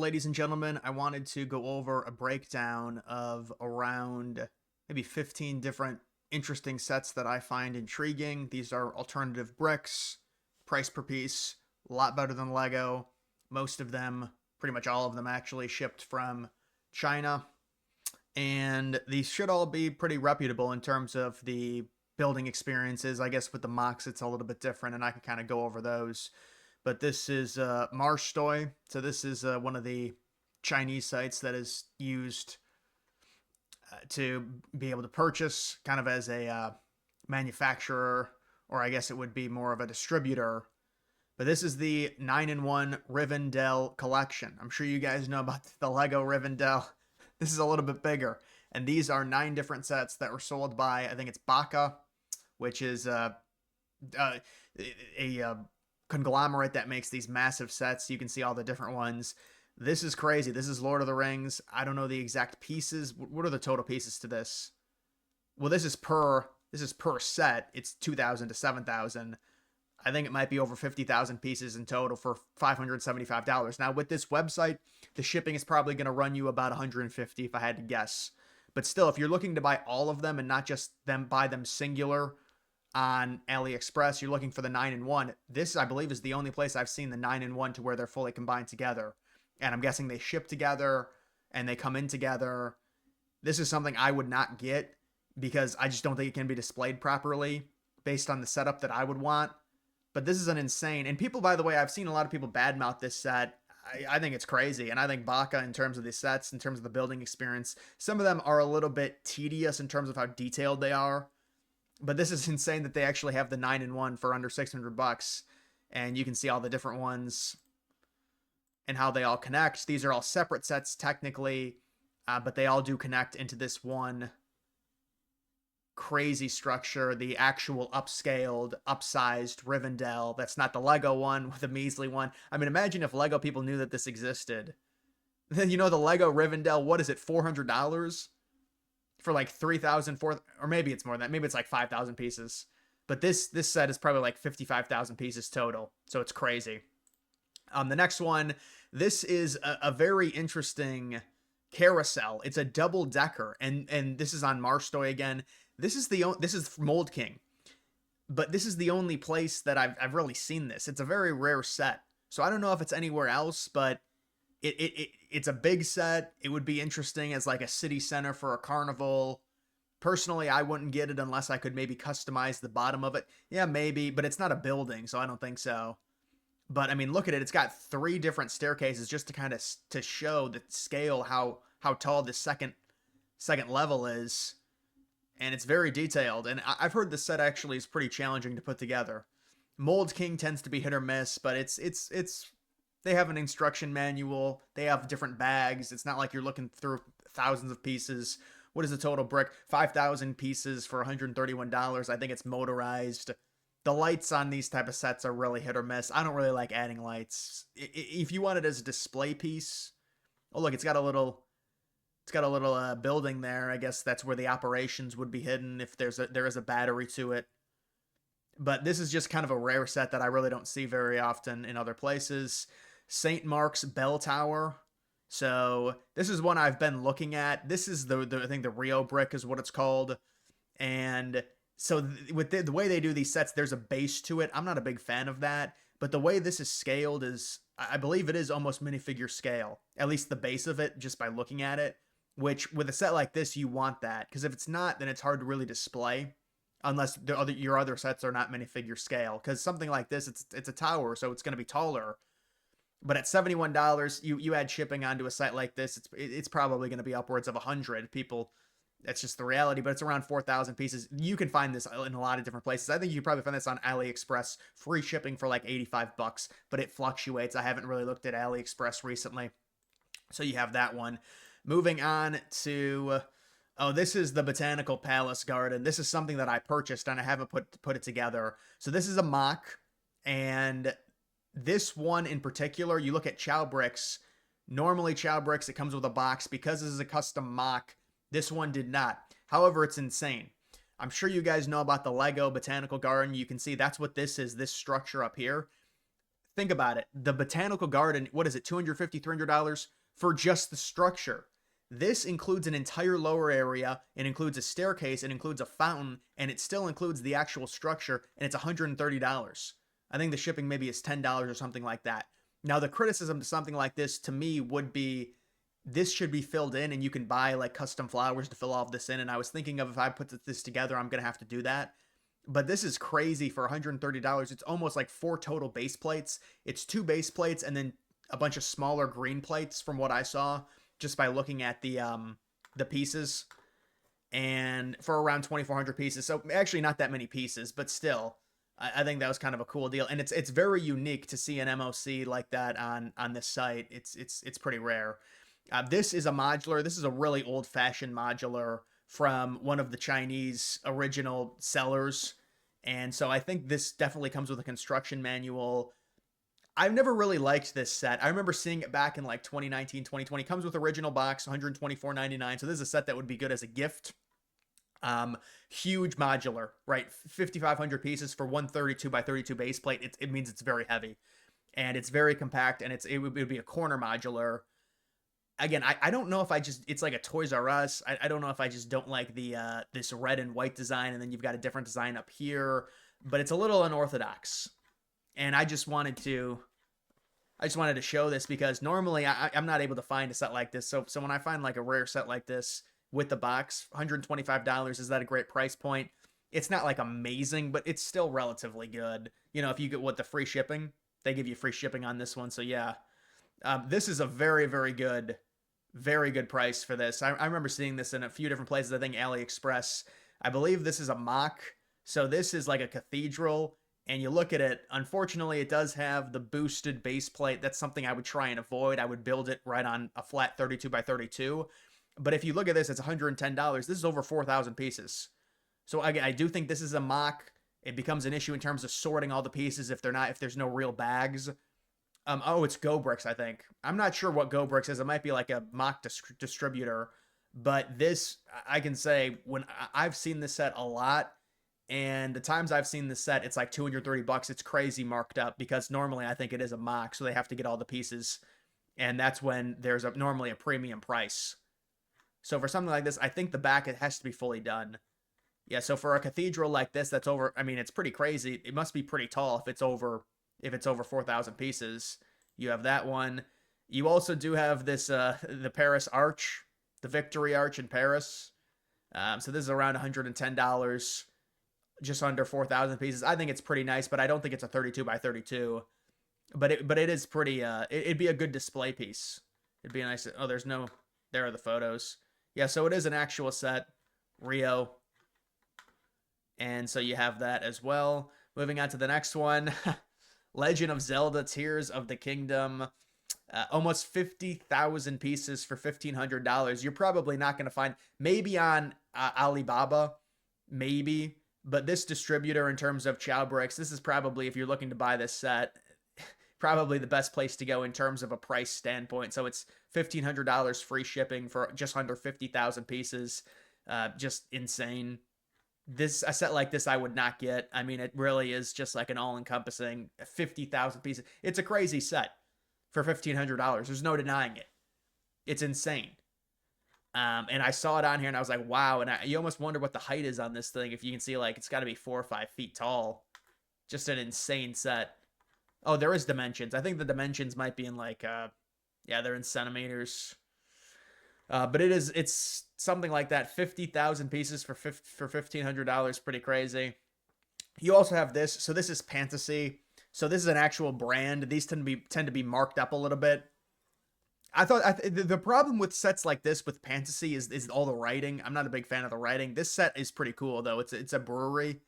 Ladies and gentlemen, I wanted to go over a breakdown of around maybe 15 different interesting sets that I find intriguing. These are alternative bricks, price per piece, a lot better than Lego. Most of them, pretty much all of them actually, shipped from China. And these should all be pretty reputable in terms of the building experiences. I guess with the MOCs, it's a little bit different, and I can kind of go over those. But this is Marstoy. So this is one of the Chinese sites that is used to be able to purchase kind of as a manufacturer, or I guess it would be more of a distributor. But this is the 9-in-1 Rivendell collection. I'm sure you guys know about the Lego Rivendell. This is a little bit bigger. And these are 9 different sets that were sold by, I think it's Baka, which is a conglomerate that makes these massive sets. You can see all the different ones. This is crazy. This is Lord of the Rings. I don't know the exact pieces. What are the total pieces to this? Well, this is per set. It's 2,000 to 7,000. I think it might be over 50,000 pieces in total for $575. Now, with this website, the shipping is probably going to run you about 150 if I had to guess. But still, if you're looking to buy all of them and not just buy them singular on AliExpress, you're looking for the 9-in-1. This, I believe, is the only place I've seen the 9-in-1 to where they're fully combined together. And I'm guessing they ship together and they come in together. This is something I would not get because I just don't think it can be displayed properly based on the setup that I would want. But this is an insane, and people, by the way, I've seen a lot of people badmouth this set. I think it's crazy, and I think Baka, in terms of the sets, in terms of the building experience, some of them are a little bit tedious in terms of how detailed they are. But this is insane that they actually have the 9-in-1 for under $600, and you can see all the different ones and how they all connect. These are all separate sets technically, but they all do connect into this one crazy structure, the actual upscaled, upsized Rivendell. That's not the Lego one with the measly one. I mean, imagine if Lego people knew that this existed. Then you know the Lego Rivendell, what is it, $400? For like 3,000, 4, or maybe it's more than that. Maybe it's like 5,000 pieces. But this set is probably like 55,000 pieces total. So it's crazy. The next one, this is a very interesting carousel. It's a double decker, and this is on Marstoy again. This is Mold King, but this is the only place that I've really seen this. It's a very rare set, so I don't know if it's anywhere else, but it's a big set. It would be interesting as like a city center for a carnival. Personally, I wouldn't get it unless I could maybe customize the bottom of it. Yeah, maybe, but it's not a building, so I don't think so. But I mean, look at it. It's got 3 different staircases just to kind of to show the scale, how tall this second level is. And it's very detailed. And I've heard the set actually is pretty challenging to put together. Mold King tends to be hit or miss, but it's they have an instruction manual. They have different bags. It's not like you're looking through thousands of pieces. What is the total brick? 5,000 pieces for $131. I think it's motorized. The lights on these type of sets are really hit or miss. I don't really like adding lights. If you want it as a display piece, oh look, it's got a little building there. I guess that's where the operations would be hidden if there is a battery to it. But this is just kind of a rare set that I really don't see very often in other places. St. Mark's Bell Tower. So this is one I've been looking at. This is the I think the Rio brick is what it's called. And so with the way they do these sets, there's a base to it. I'm not a big fan of that. But the way this is scaled is, I believe it is almost minifigure scale. At least the base of it, just by looking at it. Which, with a set like this, you want that. Because if it's not, then it's hard to really display. Unless your other sets are not minifigure scale. Because something like this, it's a tower, so it's going to be taller. But at $71, you add shipping onto a site like this, it's probably going to be upwards of 100 people. That's just the reality, but it's around 4,000 pieces. You can find this in a lot of different places. I think you can probably find this on AliExpress, free shipping for like $85, but it fluctuates. I haven't really looked at AliExpress recently. So you have that one. Moving on to, oh, this is the Botanical Palace Garden. This is something that I purchased and I haven't put it together. So this is a MOC, and this one in particular, you look at Chowbricks. Normally Chowbricks, it comes with a box. Because this is a custom MOC, this one did not. However, it's insane. I'm sure you guys know about the Lego Botanical Garden. You can see that's what this is, this structure up here. Think about it. The botanical garden, what is it, $250, $300 for just the structure? This includes an entire lower area, it includes a staircase, it includes a fountain, and it still includes the actual structure, and it's $130. I think the shipping maybe is $10 or something like that. Now, the criticism to something like this to me would be this should be filled in, and you can buy like custom flowers to fill all of this in. And I was thinking of if I put this together, I'm going to have to do that. But this is crazy for $130. It's almost like 4 total base plates. It's 2 base plates and then a bunch of smaller green plates from what I saw just by looking at the pieces, and for around 2,400 pieces. So actually not that many pieces, but still, I think that was kind of a cool deal, and it's very unique to see an MOC like that on this site. It's pretty rare. This is a modular. This is a really old fashioned modular from one of the Chinese original sellers, and so I think this definitely comes with a construction manual. I've never really liked this set. I remember seeing it back in like 2019, 2020. Comes with original box, $124.99. So this is a set that would be good as a gift. Huge modular, right? 5,500 pieces for 132 by 32 base plate. It means it's very heavy, and it's very compact, and it would be a corner modular. Again, I don't know if it's like a Toys R Us. I don't know if I just don't like the this red and white design, and then you've got a different design up here, but it's a little unorthodox. And I just wanted to show this because normally I'm not able to find a set like this. So when I find like a rare set like this with the box, $125, is that a great price point? It's not like amazing, but it's still relatively good. You know, if you get the free shipping, they give you free shipping on this one. So yeah, this is a very, very good price for this. I remember seeing this in a few different places. I think AliExpress. I believe this is a mock. So this is like a cathedral, and you look at it, unfortunately, it does have the boosted base plate. That's something I would try and avoid. I would build it right on a flat 32 by 32. But if you look at this, it's $110. This is over 4,000 pieces. So again, I do think this is a mock. It becomes an issue in terms of sorting all the pieces if there's no real bags. Oh, it's GoBricks, I think. I'm not sure what GoBricks is. It might be like a mock distributor. But this, I can say, when I've seen this set a lot, and the times I've seen this set, it's like $230. It's crazy marked up because normally I think it is a mock, so they have to get all the pieces, and that's when there's normally a premium price. So for something like this, I think the back, it has to be fully done. Yeah, so for a cathedral like this, that's over. I mean, it's pretty crazy. It must be pretty tall if it's over 4,000 pieces. You have that one. You also do have this the Paris Arch, the Victory Arch in Paris. So this is around $110. Just under 4,000 pieces. I think it's pretty nice, but I don't think it's a 32 by 32. But it is pretty. It'd be a good display piece. It'd be a nice. Oh, there are the photos. Yeah, so it is an actual set, Rio, and so you have that as well. Moving on to the next one, Legend of Zelda: Tears of the Kingdom. Almost 50,000 pieces for $1,500. You're probably not going to find, maybe on Alibaba, maybe. But this distributor, in terms of Chowbricks, this is probably, if you're looking to buy this set, probably the best place to go in terms of a price standpoint. So it's $1,500 free shipping for just under 50,000 pieces. Just insane. A set like this I would not get. I mean, it really is just like an all-encompassing 50,000 pieces. It's a crazy set for $1,500. There's no denying it. It's insane. And I saw it on here and I was like, wow. And you almost wonder what the height is on this thing. If you can see, like, it's got to be 4 or 5 feet tall. Just an insane set. Oh, there is dimensions. I think the dimensions might be in like, yeah, they're in centimeters. But it's something like that. 50,000 pieces for $1,500. Pretty crazy. You also have this. So this is Fantasy. So this is an actual brand. These tend to be marked up a little bit. I thought the problem with sets like this with Fantasy is all the writing. I'm not a big fan of the writing. This set is pretty cool though. It's a brewery.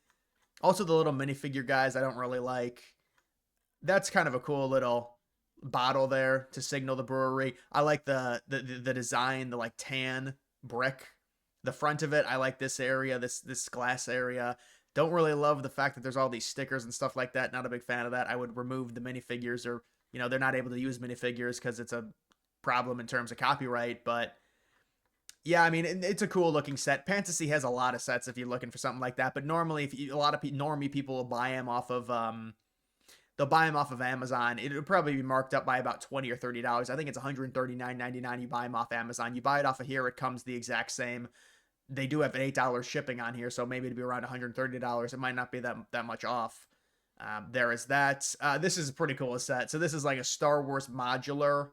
Also the little minifigure guys I don't really like. That's kind of a cool little bottle there to signal the brewery. I like the design, the like tan brick. The front of it, I like this area, this glass area. Don't really love the fact that there's all these stickers and stuff like that. Not a big fan of that. I would remove the minifigures, or they're not able to use minifigures because it's a problem in terms of copyright. But yeah, I mean, it's a cool looking set. Fantasy has a lot of sets if you're looking for something like that, but normally a lot of normie people will buy them off of they'll buy them off of Amazon. It'll probably be marked up by about $20 or $30. I think it's $139.99. You buy them off Amazon. You buy it off of here, it comes the exact same. They do have an $8 shipping on here, so maybe it'd be around $130. It might not be that much off. There is that. This is a pretty cool set. So this is like a Star Wars modular.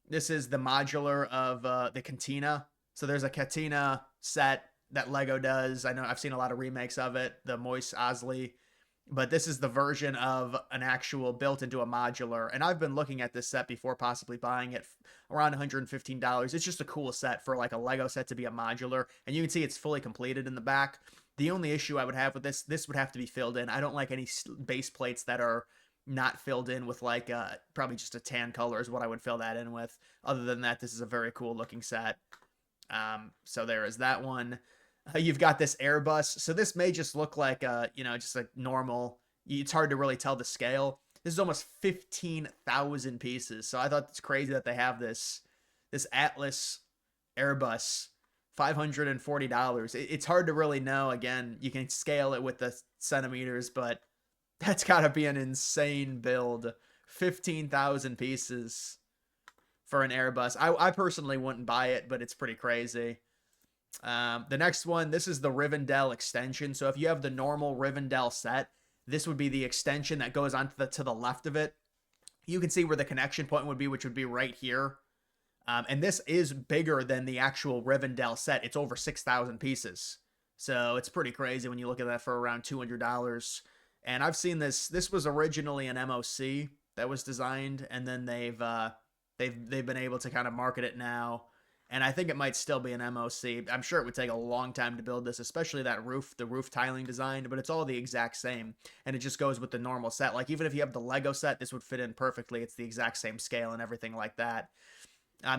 This is the modular of the Cantina. So there's a Cantina set that Lego does. I know I've seen a lot of remakes of it. The Mos Eisley, but this is the version of an actual built into a modular. And I've been looking at this set before possibly buying it around $115. It's just a cool set for like a Lego set to be a modular. And you can see it's fully completed in the back. The only issue I would have with this would have to be filled in. I don't like any base plates that are not filled in with like probably just a tan color is what I would fill that in with. Other than that, this is a very cool looking set. So there is that one. You've got this Airbus. So this may just look like just a normal. It's hard to really tell the scale. This is almost 15,000 pieces. So I thought it's crazy that they have this Atlas Airbus, $540. It's hard to really know. Again, you can scale it with the centimeters, but that's got to be an insane build. 15,000 pieces for an Airbus. I personally wouldn't buy it, but it's pretty crazy. The next one, this is the Rivendell extension. So if you have the normal Rivendell set, this would be the extension that goes on to the left of it. You can see where the connection point would be, which would be right here. And this is bigger than the actual Rivendell set. It's over 6,000 pieces. So it's pretty crazy when you look at that for around $200. And I've seen this. This was originally an MOC that was designed, and then they've been able to kind of market it now. And I think it might still be an MOC. I'm sure it would take a long time to build this, especially that roof, the roof tiling design, but it's all the exact same. And it just goes with the normal set. Like, even if you have the Lego set, this would fit in perfectly. It's the exact same scale and everything like that.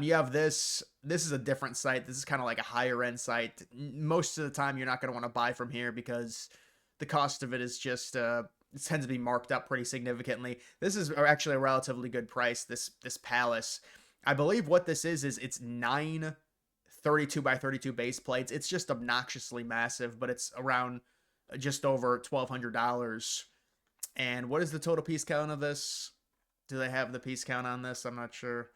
You have this. This is a different site. This is kind of like a higher end site. Most of the time, you're not going to want to buy from here because the cost of it is just it tends to be marked up pretty significantly. This is actually a relatively good price. This palace, I believe what this is it's 9 32 by 32 base plates. It's just obnoxiously massive, but it's around just over $1,200. And what is the total piece count of this? Do they have the piece count on this? I'm not sure.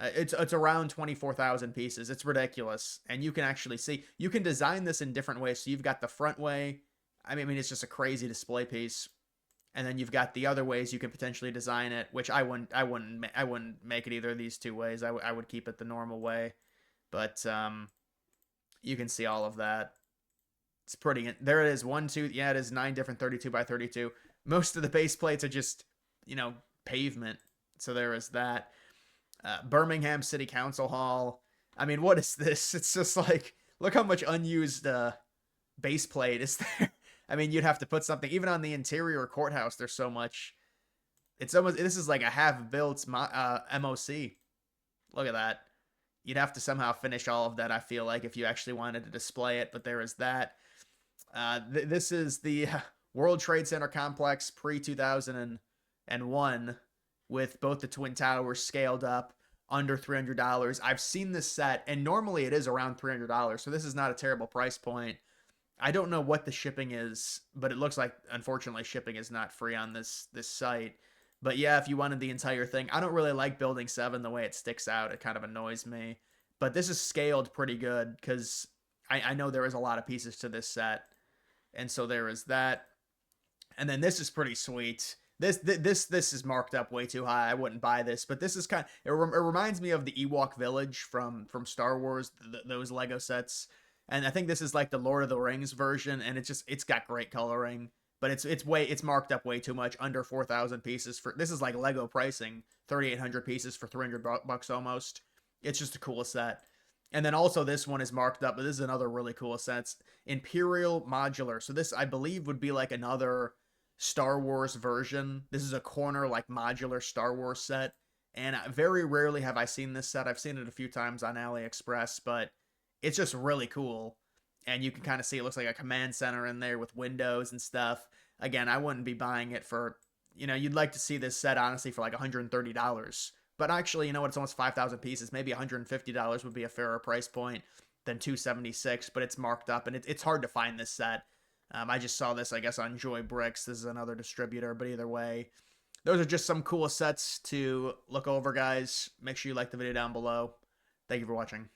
It's around 24,000 pieces. It's ridiculous. And you can actually see, you can design this in different ways. So you've got the front way. I mean, it's just a crazy display piece. And then you've got the other ways you can potentially design it, which I wouldn't make it either of these two ways. I would keep it the normal way. But you can see all of that. It's pretty. There it is. Yeah, it is 9 different 32 by 32. Most of the base plates are just, pavement. So there is that. Birmingham City Council Hall. I mean, what is this? It's just like, look how much unused base plate is there. I mean, you'd have to put something, even on the interior courthouse, there's so much. It's almost, this is like a half-built MOC. Look at that. You'd have to somehow finish all of that, I feel like, if you actually wanted to display it, but there is that. This is the World Trade Center complex pre-2001, with both the Twin Towers scaled up under $300. I've seen this set, and normally it is around $300, so this is not a terrible price point. I don't know what the shipping is, but it looks like, unfortunately, shipping is not free on this site. But yeah, if you wanted the entire thing, I don't really like Building 7 the way it sticks out. It kind of annoys me. But this is scaled pretty good because I know there is a lot of pieces to this set. And so there is that. And then this is pretty sweet. This is marked up way too high. I wouldn't buy this, but this is kind of, it reminds me of the Ewok Village from Star Wars, those Lego sets. And I think this is like the Lord of the Rings version, and it's got great coloring, but it's marked up way too much, under 4,000 pieces for, this is like Lego pricing, 3,800 pieces for $300 almost. It's just a cool set. And then also this one is marked up, but this is another really cool set. It's Imperial Modular. So this, I believe, would be like another Star Wars version. This is a corner like modular Star Wars set, and very rarely have I seen this set. I've seen it a few times on AliExpress, but it's just really cool. And you can kind of see it looks like a command center in there with windows and stuff. Again, I wouldn't be buying it for, you'd like to see this set honestly for like $130. But actually, you know what? It's almost 5,000 pieces. Maybe $150 would be a fairer price point than $276, but it's marked up, and it's hard to find this set. I just saw this, I guess, on Joy Bricks. This is another distributor, but either way. those are just some cool sets to look over, guys. Make sure you like the video down below. Thank you for watching.